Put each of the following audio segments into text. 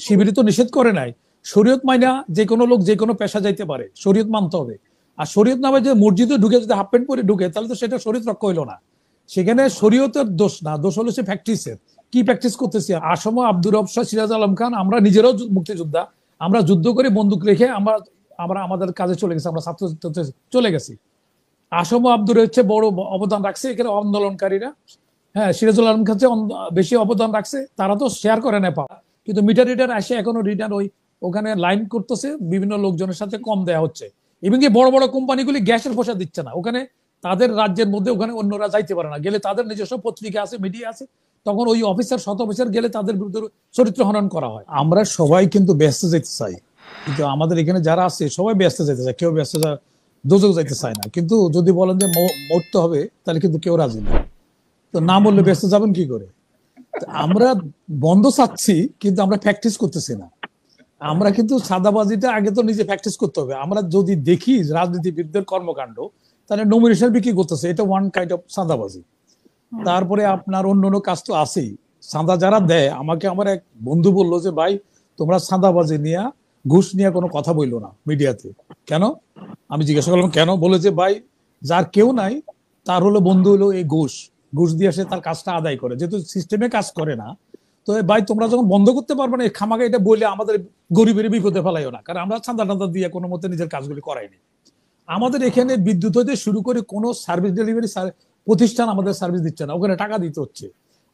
শিবির তো নিষেধ করে নাই। শরীয়ত মাইনা যে কোনো লোক যে কোনো পেশা যাইতে পারে, শরীয়ত মানতে হবে। আর শরীয়ত নামে যে মসজিদে ঢুকে যদি হাফ প্যান্ট পরে ঢুকে, তাহলে তো সেটা শরীয়ত রক্ষা হইলো না। সেখানে শরীয়তের দোষ না, দোষ হলো সে প্র্যাকটিসের। কি প্র্যাকটিস করতেছি? আসম আব্দুর রব শাহ, সিরাজ আলম খান, আমরা নিজেরাও মুক্তিযোদ্ধা, আমরা যুদ্ধ করে বন্দুক রেখে আমরা আমরা আমাদের কাজে চলে গেছি, আমরা ছাত্র চলে গেছি। আসম আব্দুর হচ্ছে বড় অবদান রাখছে এখানে আন্দোলনকারীরা। হ্যাঁ, সিরাজুল আলম খান বেশি অবদান রাখছে, তারা তো শেয়ার করে না পাওয়া, কিন্তু মিটার রিডার আসে এখনো রিটার ওই ওখানে লাইন করতেছে, বিভিন্ন লোকজনের সাথে কম দেয়া হচ্ছে। এবং কি বড় বড় কোম্পানিগুলি গ্যাসের পয়সা দিচ্ছে না ওখানে, তাদের রাজ্যের মধ্যে ওখানে অন্যরা যাইতে পারে না, গেলে তাদের নিজস্ব পত্রিকা আছে, মিডিয়া আছে, তখন ওই অফিসার শত অফিসার গেলে তাদের বিরুদ্ধে চরিত্র হনন করা হয়। আমরা সবাই কিন্তু ব্যস্ত যেতে চাই, কিন্তু আমাদের এখানে যারা আছে সবাই ব্যস্ত যেতে চায়, কেউ ব্যস্ত দোজক যাইতে চায় না। কিন্তু যদি বলেন যে মরতে হবে, তাহলে কিন্তু কেউ রাজি না। তো না বললে ব্যস্ত যাবেন কি করে? আমরা বন্ধ চাচ্ছি, কিন্তু আমরা প্র্যাকটিস করতেছি না। আমরা কিন্তু সাদাবাজিটা আগে তো নিজে প্র্যাকটিস করতে হবে। আমরা যদি দেখি রাজনীতিবিদদের কর্মকাণ্ড, তাহলে নমিনেশন বিক্রি করতেছে, এটা ওয়ান কাইন্ড অফ সাদাবাজি। তারপরে আপনার অন্য অন্য কাজ তো আছেই। চাঁদা যারা দেয়, আমাকে আমার এক বন্ধু বললো যে ভাই, তোমরা চাঁদাবাজি নিয়ে, ঘুষ নিয়ে কোনো কথা বললো না মিডিয়াতে, কেন? আমি জিজ্ঞাসা করলাম কেন? বলে যে ভাই, যার কেউ নাই তার হলো বন্ধু হলো এই ঘুষ, ঘুষ দিয়ে সে তার কাজটা আদায় করে, যেহেতু সিস্টেমে কাজ করে না। তো ভাই, তোমরা যখন বন্ধ করতে পারবে না, খামাকে এটা বলে আমাদের গরিবের বিপদে ফেলাইও না, কারণ আমরা চাঁদা টান্দা দিয়ে কোনো মতে নিজের কাজগুলি করাইনি। আমাদের এখানে বিদ্যুৎ হতে শুরু করে কোনো সার্ভিস ডেলিভারি প্রতিষ্ঠান আমাদের সার্ভিস দিচ্ছে না, ওখানে টাকা দিতে হচ্ছে।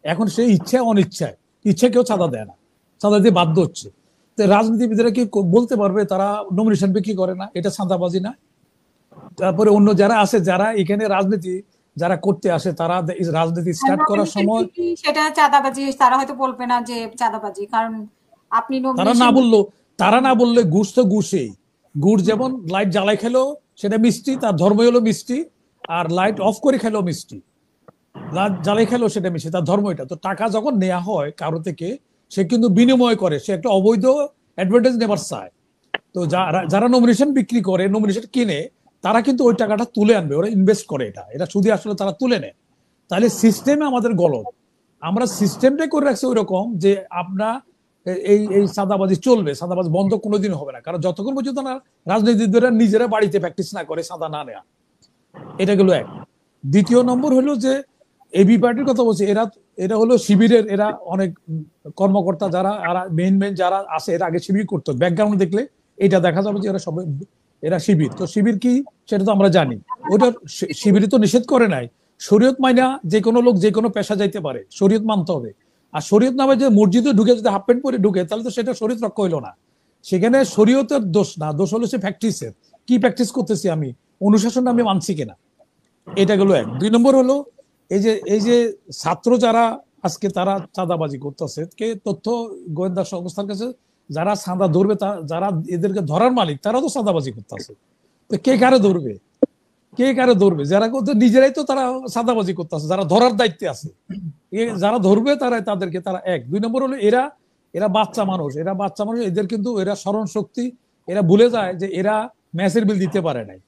এখন সেই ইচ্ছায় অনিচ্ছায়, ইচ্ছে কেউ চাঁদা দেয় না, চাঁদা দিয়ে বাধ্য হচ্ছে। তো রাজনীতিবিদরা কি বলতে পারবে তারা নমিনেশন বিক্রি করে না? এটা চাঁদাবাজি না? তারপরে অন্য যারা আছে, যারা এখানে রাজনীতি যারা করতে আসে, তারা রাজনীতি স্টার্ট করার সময় সেটা চাঁদাবাজি, তারা হয়তো বলবে না যে চাঁদাবাজি, কারণ আপনি তারা না বললে ঘুষ তো ঘুষেই। ঘুষ যেমন লাইট জ্বালাই খেলো সেটা মিষ্টি, তার ধর্ম হলো মিষ্টি, আর লাইট অফ করে খেলো মিষ্টি, লাইট জ্বালাই খেলো সেটা মিষ্টি, তার ধর্ম এটা। তো টাকা যখন নেওয়া হয় কারো থেকে, সে কিন্তু বিনিময় করে, সে একটা অবৈধ অ্যাডভান্টেজ নেবার চায়। তো যারা নমিনেশন বিক্রি করে, নমিনেশন কিনে, তারা কিন্তু ওই টাকাটা তুলে আনবে, ওরা ইনভেস্ট করে, এটা সুদে আসলে তারা তুলে নেয়। তাহলে সিস্টেমে আমাদের গলত, আমরা সিস্টেমটাই করে রাখছি ওই রকম যে আপনার এই এই সাদাবাজি চলবে, সাদাবাজি বন্ধ কোনোদিন হবে না, কারণ যতক্ষণ পর্যন্ত না রাজনীতিবিদরা নিজেরা বাড়িতে প্র্যাকটিস না করে সাদা না নেয়া। এটা গেল এক। দ্বিতীয় নম্বর হলো যে এবি পার্টির কথা বলছি, এরা হলো শিবিরের, এরা অনেক কর্মকর্তা যারা মেইন যারা আছে, এরা আগে শিবির করতো, ব্যাকগ্রাউন্ড দেখলে এটা দেখা যাবে যে এরা সবাই এরা শিবির। তো শিবির কি সেটা তো আমরা জানি। ওটা শিবির তো নিষেধ করে নাই। শরীয়ত মাইনা যে কোনো লোক যে কোনো পেশা যাইতে পারে, শরীয়ত মানতে হবে। আর শরীয়ত নামে যে মসজিদে ঢুকে যদি হাফ প্যান্ট পরে ঢুকে, তাহলে তো সেটা শরীয়ত রক্ষা হইলো না। সেখানে শরীয়তের দোষ না, দোষ হলো সে প্র্যাকটিসের। কি প্র্যাকটিস করতেছি আমি, অনুশাসন আমি মানছি কিনা, এটা গেল এক। দুই নম্বর হলো এই যে ছাত্র যারা আজকে তারা চাঁদাবাজি করতেছে, কে তথ্য গোয়েন্দা সংস্থার কাছে যারা চাঁদা ধরবে, যারা এদেরকে ধরার মালিক, তারা তো চাঁদাবাজি করতেছে। তো কে কারে ধরবে? কে কারে ধরবে? যারা করতে নিজেরাই তো তারা চাঁদাবাজি করতেছে, যারা ধরার দায়িত্বে আছে, যারা ধরবে তারা তাদেরকে তারা এক। দুই নম্বর হলো এরা এরা বাচ্চা মানুষ, এদের কিন্তু এরা স্মরণ শক্তি, এরা ভুলে যায় যে এরা ম্যাচের বিল দিতে পারে নাই।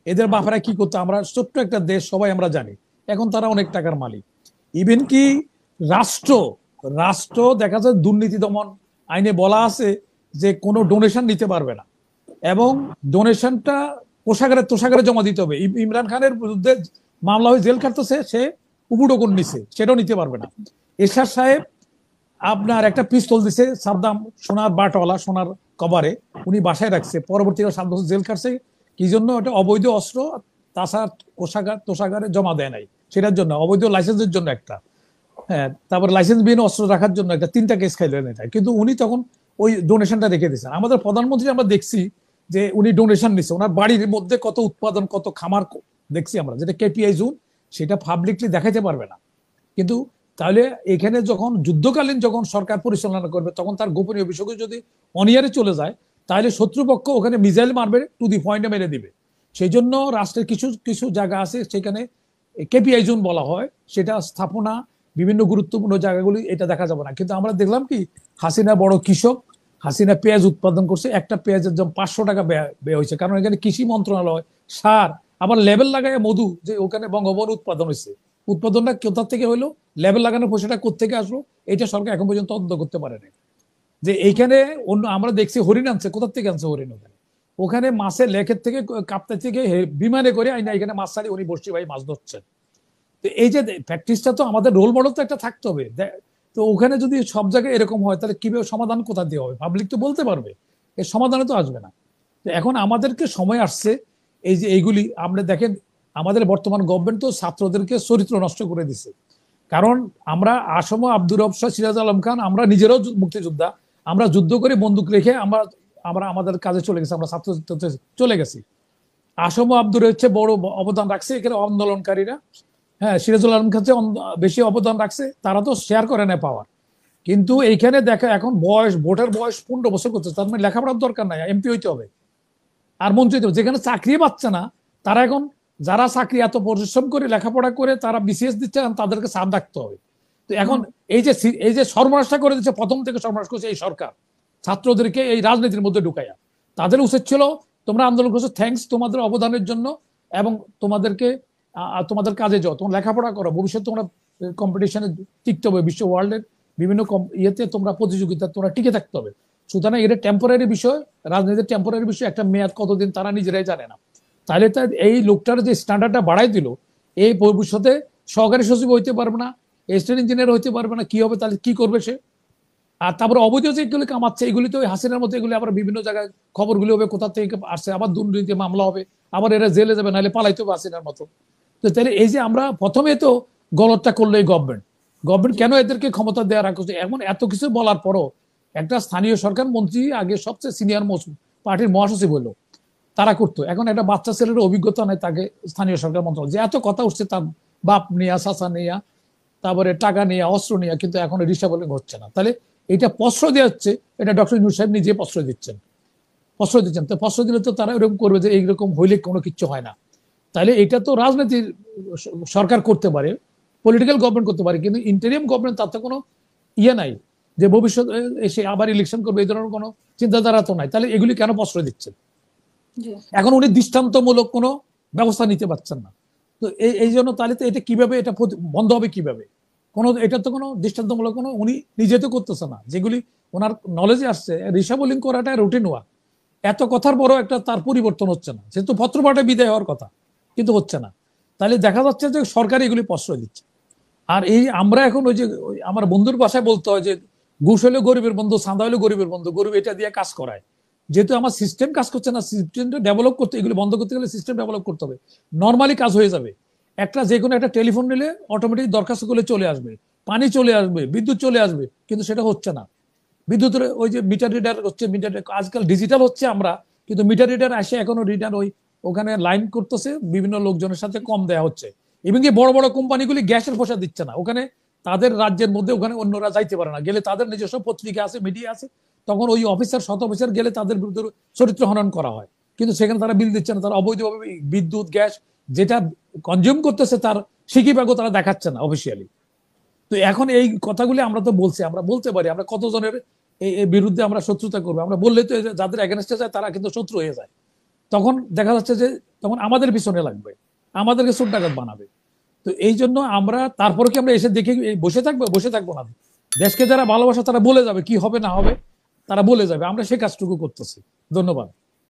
এদের বাপেরা কি করতো, আমরা ছোট্ট একটা দেশ, সবাই আমরা জানি, এখন তারা অনেক টাকার মালিক। ইভেন কি রাষ্ট্র রাষ্ট্র দেখা যায় দুর্নীতি দমন আইনে বলা আছে যে কোনো ডোনেশন নিতে পারবে না, এবং ডোনেশনটা কোষাগারে জমা দিতে হবে। ইমরান খানের বিরুদ্ধে মামলা হয়ে জেল কাটতেছে, সে উপঢৌকন নিছে, সেটাও নিতে পারবে না। এরশাদ সাহেব আপনার একটা পিস্তল দিছে, সাদ্দাম সোনার বাটওয়ালা, সোনার কভারে, উনি বাসায় রাখছে, পরবর্তীকালে 7 বছর জেল কাটছে। কি জন্য? ওটা অবৈধ অস্ত্র, তাছাড়া কোষাগারে জমা দেয় নাই, সেটার জন্য, অবৈধ লাইসেন্সের জন্য একটা। হ্যাঁ, তারপর লাইসেন্সবিহীন অস্ত্র রাখার জন্য একটা, 3টা কেস খাইলেন এটা। কিন্তু উনি তখন ওই ডোনেশনটা রেখে দিয়েছেন। আমাদের প্রধানমন্ত্রী আমরা দেখছি যে উনি ডোনেশন নিচ্ছে, ওনার বাড়ির মধ্যে কত উৎপাদন, কত খামার দেখছি আমরা, যেটা কেপিআই জোন, সেটা পাবলিকলি দেখাইতে পারবে না। কিন্তু তাহলে এখানে যখন যুদ্ধকালীন যখন সরকার পরিচালনা করবে, তখন তার গোপনীয় বিষয়গুলো যদি অনিয়ারে চলে যায়, তাহলে শত্রুপক্ষ ওখানে মিসাইল মারবে, টু দি পয়েন্টে মেরে দিবে। সেই জন্য রাষ্ট্রের কিছু কিছু জায়গা আছে, সেখানে কেপিআই জোন বলা হয়, সেটা স্থাপনা, বিভিন্ন গুরুত্বপূর্ণ জায়গাগুলি এটা দেখা যাবে না। কিন্তু আমরা দেখলাম কি, হাসিনা বড় কৃষক, হাসিনা পেঁয়াজ উৎপাদন করছে, একটা পেঁয়াজের দাম 500 টাকা ব্যয় হয়েছে, কারণ এখানে কৃষি মন্ত্রণালয়, সার, আবার লেবেল লাগায় মধু, যে ওখানে বঙ্গবন্ধু উৎপাদন হয়েছে, উৎপাদনটা কোথা থেকে হইলো, লেবেল লাগানোর পয়সাটা কোথেকে আসলো, এটা সরকার এখন পর্যন্ত তদন্ত করতে পারেনি। যে এইখানে অন্য আমরা দেখছি হরিণ আনছে, কোথা থেকে আনছে হরিণ? ওখানে মাছের লেকের থেকে কাপ্তাই থেকে বিমানে করে আইনা এখানে মাছ ছাড়ি উনি বসছি ভাই মাছ ধরছেন। তো এই যে প্র্যাকটিসটা তো আমাদের রোল মডেল তো একটা থাকতে হবে। তো ওখানে যদি সব জায়গায় এরকম হয় তাহলে কিভাবে সমাধান কোথা দিয়ে হবে? পাবলিক তো বলতে পারবে, এর সমাধানে তো আসবে না। তো এখন আমাদেরকে সময় আসছে এই যে এইগুলি আমরা দেখেন, আমাদের বর্তমান গভর্নমেন্ট তো ছাত্রদেরকে চরিত্র নষ্ট করে দিছে। কারণ আমরা আসম আব্দুর রব শাহ, সিরাজ আলম খান, আমরা নিজেরাও মুক্তিযোদ্ধা, আমরা যুদ্ধ করে বন্দুক রেখে আমরা আমরা আমাদের কাজে চলে গেছি, আমরা ছাত্র চলে গেছি। আসম আব্দুর হচ্ছে বড় অবদান রাখছে এখানে আন্দোলনকারীরা, হ্যাঁ সিরাজুল আলম খান বেশি অবদান রাখছে, তারা তো শেয়ার করে নেয় পাওয়ার। কিন্তু এইখানে দেখা এখন বয়স, ভোটের বয়স 15 বছর করছে, তার মানে লেখাপড়ার দরকার নাই, এমপি হইতে হবে আর মন্ত্রী হইতে হবে। যেখানে চাকরি পাচ্ছে না তারা এখন, যারা চাকরি এত পরিশ্রম করে লেখাপড়া করে তারা বিসিএস দিচ্ছে, তাদেরকে সাথ রাখতে হবে। তো এখন এই যে সর্বনাশটা করে দিচ্ছে, প্রথম থেকে সর্বনাশ করছে এই সরকার ছাত্রদেরকে এই রাজনীতির মধ্যে ঢুকাইয়া। তাদের উচিত ছিল তোমরা আন্দোলন করছো, থ্যাঙ্কস তোমাদের অবদানের জন্য, এবং তোমাদেরকে তোমাদের কাজে যাও, তোমরা লেখাপড়া করো, ভবিষ্যতে তোমরা কম্পিটিশনে টিকতে হবে, বিশ্ব ওয়ার্ল্ডের বিভিন্ন ইয়েতে তোমরা প্রতিযোগিতা তোমরা টিকে থাকতে হবে। সুতরাং এটা টেম্পোরারি বিষয়, রাজনীতির টেম্পোরারি বিষয়, একটা মেয়াদ কতদিন তারা নিজেরাই জানে না। তাহলে তার এই লোকটার যে স্ট্যান্ডার্ডটা বাড়াই দিল, এই ভবিষ্যতে সহকারী সচিব হইতে পারবে না, এসিস্ট্যান্ট ইঞ্জিনিয়ার হইতে পারবে না, কি হবে? তাহলে কি করবে সে? আর তারপরে অবৈধ যেগুলি কামাচ্ছে এগুলি তো হাসিনার মতো, এগুলি আবার বিভিন্ন জায়গায় খবরগুলি হবে কোথা থেকে আসছে, আবার দুর্নীতি মামলা হবে, আবার এরা জেলে যাবে, নাহলে পালাইতে হবে হাসিনার মতো। তো তাহলে এই যে আমরা প্রথমে তো গলতটা করলো এই গভর্নমেন্ট কেন এদেরকে ক্ষমতা দেওয়া রাখছে? এমন এত কিছু বলার পরও একটা স্থানীয় সরকার মন্ত্রী, আগে সবচেয়ে সিনিয়র পার্টির মহাসচিব হলো, তারা করতো। এখন একটা বাচ্চা ছেলের অভিজ্ঞতা নেই, তাকে স্থানীয় সরকার মন্ত্রণালয়, যে এত কথা উঠছে তার বাপ নিয়া, চাচা নিয়া, তারপরে টাকা নিয়ে, অস্ত্র নিয়ে, কিন্তু এখন রিসাবলিং হচ্ছে না। তাহলে এটা প্রশ্রয় দেওয়া হচ্ছে, এটা ডক্টর ইউনূস সাহেব নিজে প্রশ্রয় দিচ্ছেন। তো প্রশ্রয় দিলে তো তারা এরকম করবে যে এইরকম হইলে কোনো কিছু হয় না। তাহলে এটা তো রাজনীতির সরকার করতে পারে, পলিটিক্যাল গভর্নমেন্ট করতে পারে, কিন্তু ইন্টারিয়াম গভর্নমেন্ট তাতে কোনো ইয়ে নাই যে ভবিষ্যৎ এসে আবার ইলেকশন করবে, এই ধরনের কোনো চিন্তাধারা তো নাই। তাহলে এগুলি কেন প্রশ্রয় দিচ্ছেন? এখন উনি দৃষ্টান্তমূলক কোনো ব্যবস্থা নিতে পারছেন না। তো এই জন্য তাহলে তো এটা কিভাবে, এটা বন্ধ হবে কিভাবে? কোনো, এটা তো কোনো দৃষ্টান্তমূলক কোনো, উনি নিজে তো করতেছে না, যেগুলি ওনার নলেজে আসছে। রিসাবলিং করাটা রুটিন ওয়ার্ক, এত কথার বড় একটা তার পরিবর্তন হচ্ছে না, যেহেতু পত্রপাঠে বিদায় হওয়ার কথা কিন্তু হচ্ছে না। তাহলে দেখা যাচ্ছে যে সরকার এগুলি প্রশ্রয় দিচ্ছে। আর এই আমরা এখন ওই যে আমার বন্ধুর ভাষায় বলতে হয় যে ঘুষ হলে গরিবের বন্ধু, চাঁদা হলে গরিবের বন্ধু, গরিব এটা দিয়ে কাজ করায়। যেহেতু আমার সিস্টেম কাজ করছে না, সিস্টেমটা ডেভেলপ করতে, এগুলো বন্ধ করতে গেলে সিস্টেম ডেভেলপ করতে হবে, নর্মালি কাজ হয়ে যাবে। একটা যে কোনো একটা টেলিফোন নিলে অটোমেটিক দরখাস্ত করলে চলে আসবে, পানি চলে আসবে, বিদ্যুৎ চলে আসবে, কিন্তু সেটা হচ্ছে না। বিদ্যুতের ওই যে মিটার রিডার হচ্ছে, মিটার আজকাল ডিজিটাল হচ্ছে আমরা, কিন্তু মিটার রিডার আসে এখনো রিডার ওই ওখানে লাইন করতেছে, বিভিন্ন লোকজনের সাথে কম দেয়া হচ্ছে। এবং কি বড় বড় কোম্পানিগুলি গ্যাসের পয়সা দিচ্ছে না, ওখানে তাদের রাজ্যের মধ্যে ওখানে অন্যরা যাইতে পারে না, গেলে তাদের নিজস্ব পত্রিকা আছে, মিডিয়া আছে, তখন ওই অফিসার, শত অফিসার গেলে তাদের বিরুদ্ধে চরিত্র হনন করা হয়। কিন্তু সেখানে তারা বিল দিচ্ছে না, তারা অবৈধভাবে বিদ্যুৎ গ্যাস যেটা কনজিউম করতেছে তার সিকিভাগও তারা দেখাচ্ছে না অফিসিয়ালি। তো এখন এই কথাগুলি আমরা তো বলছি, আমরা বলতে পারি, আমরা কতজনের এই বিরুদ্ধে আমরা শত্রুতা করবো? আমরা বললে তো যাদের এগেনস্টে যায় তারা কিন্তু শত্রু হয়ে যায়। তখন দেখা যাচ্ছে যে তখন আমাদের পিছনে লাগবে, আমাদেরকে চোর ডাকাত বানাবে। তো এই জন্য আমরা তারপরে কি আমরা এসে দেখে বসে থাকবো না? দেশকে যারা ভালোবাসে তারা বলে যাবে, কি হবে না হবে তারা বলে যাবে, আমরা সেই কাজটুকু করতেছি। ধন্যবাদ।